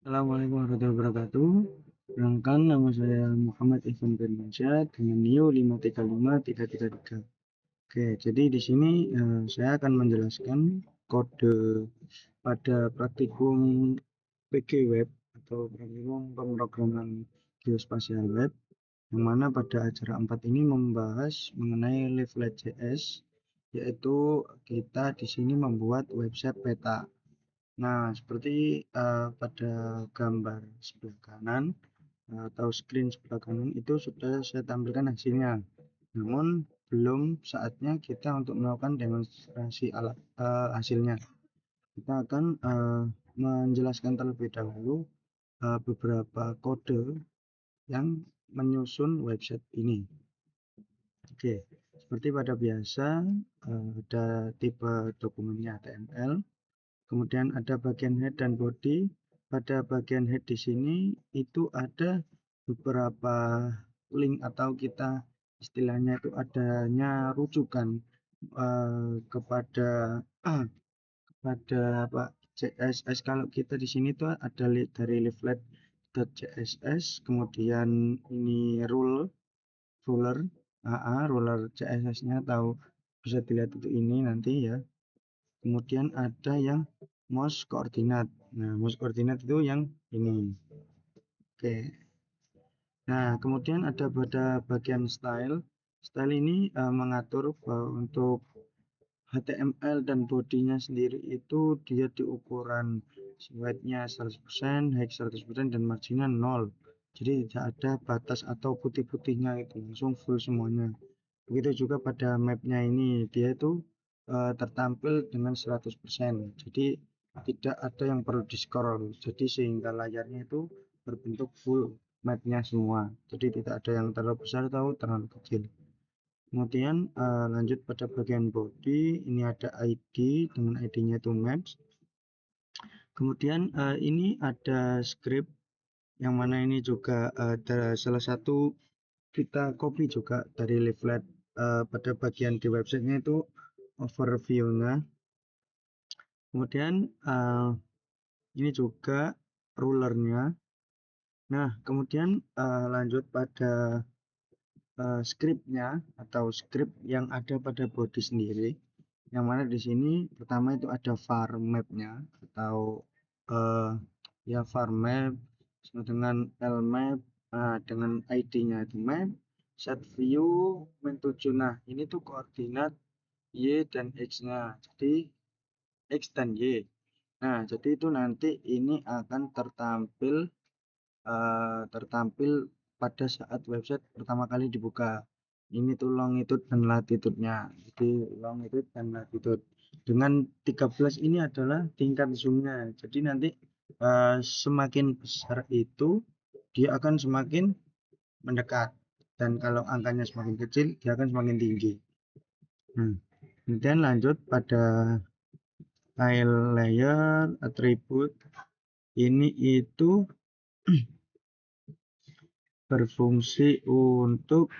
Assalamualaikum warahmatullahi wabarakatuh. Perkenalkan, nama saya Muhammad Ivan Firmansyah dengan NIO 5355333. Oke, jadi di sini saya akan menjelaskan kode pada praktikum PG Web atau praktikum pemrograman geospasial web, yang mana pada acara 4 ini membahas mengenai Leaflet.js, yaitu kita di sini membuat website peta. Nah, seperti pada gambar sebelah kanan atau screen sebelah kanan itu sudah saya tampilkan hasilnya. Namun belum saatnya kita untuk melakukan demonstrasi hasilnya. Kita akan menjelaskan terlebih dahulu beberapa kode yang menyusun website ini. Oke, seperti pada biasa ada tipe dokumennya HTML. Kemudian ada bagian head dan body. Pada bagian head di sini itu ada beberapa link atau kita istilahnya itu adanya rujukan kepada kepada CSS. Kalau kita di sini tuh ada dari leaflet.css, kemudian ini ruler CSS-nya tahu bisa dilihat itu ini nanti ya. Kemudian ada yang mouse coordinate. Nah, mouse coordinate itu yang ini. Oke. Nah, kemudian ada pada bagian style. Style ini mengatur untuk HTML dan bodinya sendiri itu dia di ukuran width-nya 100%, height 100%, dan marginnya 0. Jadi tidak ada batas atau putih-putihnya, itu langsung full semuanya. Begitu juga pada mapnya ini, dia itu tertampil dengan 100%. Jadi tidak ada yang perlu di scroll. Jadi sehingga layarnya itu berbentuk full mapnya semua. Jadi tidak ada yang terlalu besar atau terlalu kecil. Kemudian lanjut pada bagian body, ini ada ID dengan ID-nya itu maps. Kemudian ini ada script, yang mana ini juga ada salah satu kita copy juga dari leaflet pada bagian di websitenya itu overview-nya. Kemudian ini juga rulernya. Nah, kemudian lanjut pada script-nya atau script yang ada pada body sendiri. Yang mana di sini pertama itu ada var map-nya atau ya var map sama dengan lmap dengan ID-nya itu map set view min7. Nah, ini tuh koordinat y dan x-nya. Jadi x dan y. Nah, jadi itu nanti ini akan tertampil pada saat website pertama kali dibuka. Ini tuh longitude dan latitude-nya. Jadi longitude dan latitude. Dengan 13 ini adalah tingkat zoom-nya. Jadi nanti semakin besar itu dia akan semakin mendekat. Dan kalau angkanya semakin kecil, dia akan semakin tinggi. Nah, kemudian lanjut pada file layer, atribut. Ini itu berfungsi untuk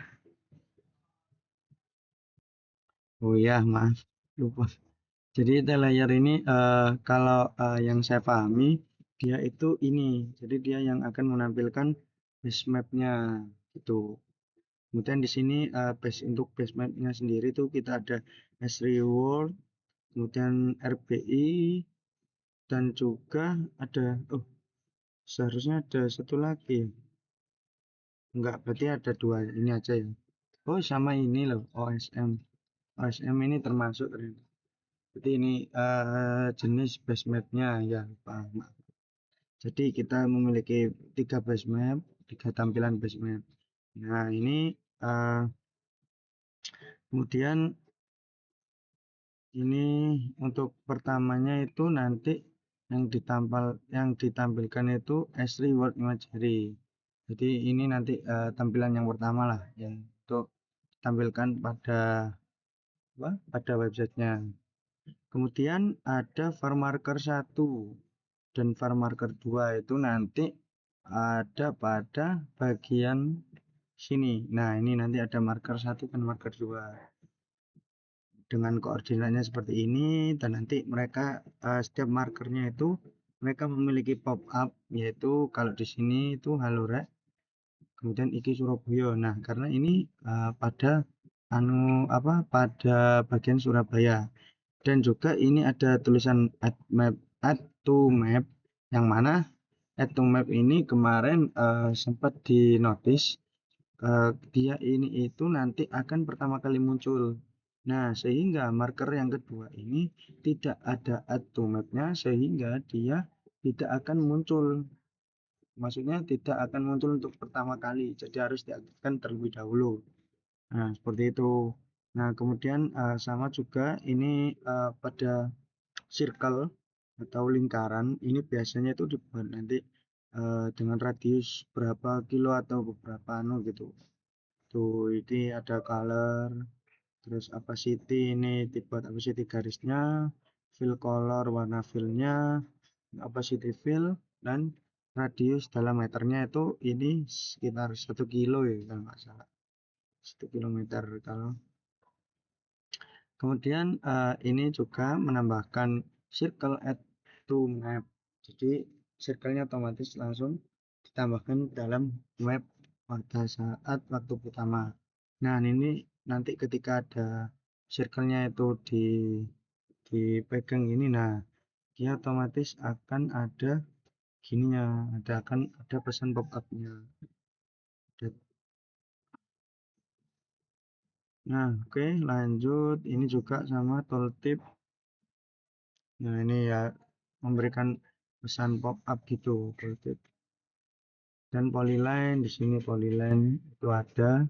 maaf lupa. Jadi layer ini kalau yang saya pahami dia itu ini. Jadi dia yang akan menampilkan base map-nya gitu. Kemudian di sini untuk base map-nya sendiri itu kita ada sreword, kemudian RBI, dan juga ada seharusnya ada satu lagi. Enggak, berarti ada dua ini aja ya. Oh, sama ini loh, OSM. OSM ini termasuk ternyata. Jadi ini jenis base map-nya ya, Pak. Jadi kita memiliki 3 base map, 3 tampilan base map. Nah, ini kemudian ini untuk pertamanya itu nanti yang ditampilkan itu sreword imagery. Jadi ini nanti tampilan yang pertama lah yang untuk ditampilkan pada websitenya. Kemudian ada var marker 1 dan var marker 2 itu nanti ada pada bagian sini. Nah, ini nanti ada marker 1 dan marker 2 dengan koordinatnya seperti ini, dan nanti mereka setiap markernya itu mereka memiliki pop up, yaitu kalau di sini itu halo rek, kemudian iki Surabaya. Nah, karena ini pada pada bagian Surabaya, dan juga ini ada tulisan add to map, yang mana add to map ini kemarin sempat di notice, dia ini itu nanti akan pertama kali muncul. Nah, sehingga marker yang kedua ini tidak ada add to map-nya, sehingga dia tidak akan muncul. Maksudnya tidak akan muncul untuk pertama kali, jadi harus diaktifkan terlebih dahulu. Nah, seperti itu. Nah, kemudian sama juga ini pada circle atau lingkaran ini biasanya itu dibuat nanti dengan radius berapa kilo atau beberapa gitu. Tuh, ini ada color, terus opacity, ini tipe opacity garisnya, fill color warna fillnya, opacity fill, dan radius dalam meternya itu ini sekitar 1 kilo ya kalau nggak salah, 1 kilometer. Kalau kemudian ini juga menambahkan circle add to map, jadi circle-nya otomatis langsung ditambahkan dalam map pada saat waktu pertama. Nah, ini nanti ketika ada circle-nya itu dipegang ini, nah dia otomatis akan ada gininya, akan ada pesan pop up-nya. Nah, oke, lanjut. Ini juga sama tooltip. Nah, ini ya memberikan pesan pop up gitu, tooltip. Dan polyline, di sini polyline itu ada,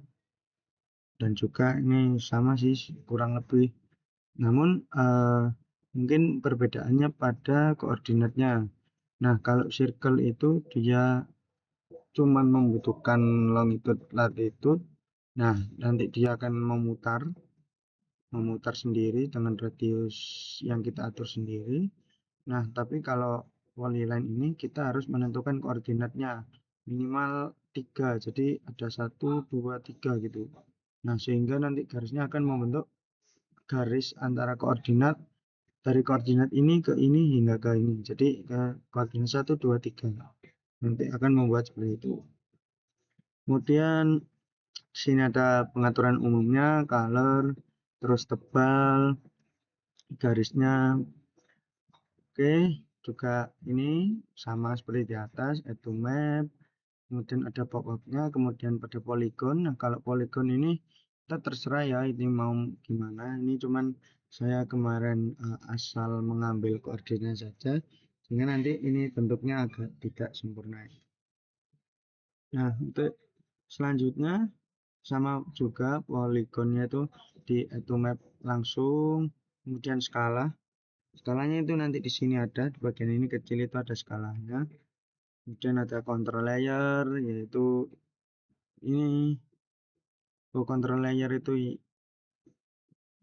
dan juga ini sama sih kurang lebih. Namun mungkin perbedaannya pada koordinatnya. Nah, kalau circle itu dia cuma membutuhkan longitude latitude. Nah, nanti dia akan memutar sendiri dengan radius yang kita atur sendiri. Nah, tapi kalau polyline ini kita harus menentukan koordinatnya minimal 3, jadi ada 1, 2, 3 gitu. Nah, sehingga nanti garisnya akan membentuk garis antara koordinat dari koordinat ini ke ini hingga ke ini. Jadi ke koordinat 1, 2, 3. Nanti akan membuat seperti itu. Kemudian sini ada pengaturan umumnya, color, terus tebal, garisnya. Oke, juga ini sama seperti di atas, add to map, kemudian ada pop-up-nya, kemudian pada polygon. Nah, kalau polygon ini kita terserah ya, ini mau gimana. Ini cuman saya kemarin asal mengambil koordinat saja, sehingga nanti ini bentuknya agak tidak sempurna. Nah, untuk selanjutnya sama juga polygonnya itu di add to map langsung, kemudian skala. Skalanya itu nanti di sini ada, di bagian ini kecil itu ada skalanya. Kemudian ada control layer, yaitu ini control layer itu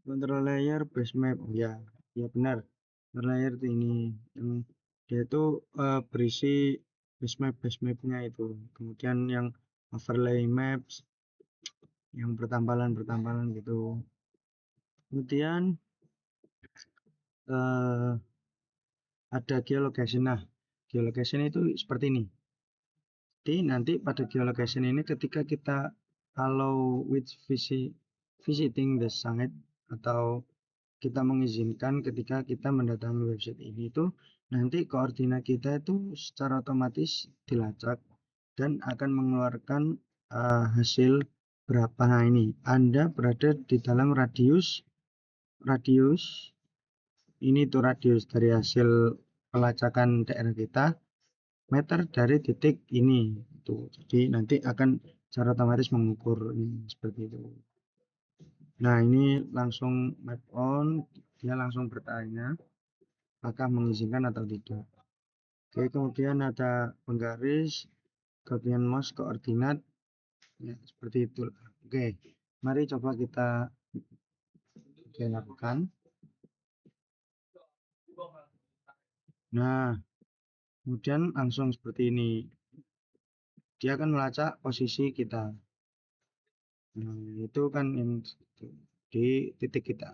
control layer base map, ya ya benar, control layer itu ini yang dia itu berisi base mapnya itu. Kemudian yang overlay maps, yang bertambalan gitu. Kemudian ada geolocation. Nah, geolocation itu seperti ini. Jadi nanti pada geolocation ini ketika kita allow with visiting the site, atau kita mengizinkan ketika kita mendatangi website ini, itu nanti koordinat kita itu secara otomatis dilacak dan akan mengeluarkan hasil berapa. Nah, ini Anda berada di dalam radius ini tuh radius dari hasil pelacakan daerah kita meter dari titik ini itu. Jadi nanti akan secara otomatis mengukur ini seperti itu. Nah, ini langsung map on, dia langsung bertanya apakah mengizinkan atau tidak. Oke, kemudian ada penggaris, kemudian mouse koordinat, ya, seperti itu. Oke, mari coba kita lakukan. Nah, kemudian langsung seperti ini, dia akan melacak posisi kita. Nah, itu kan yang di titik kita.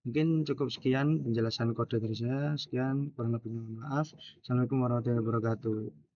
Mungkin cukup sekian penjelasan kode dari saya. Sekian, kurang lebihnya mohon maaf. Assalamualaikum warahmatullahi wabarakatuh.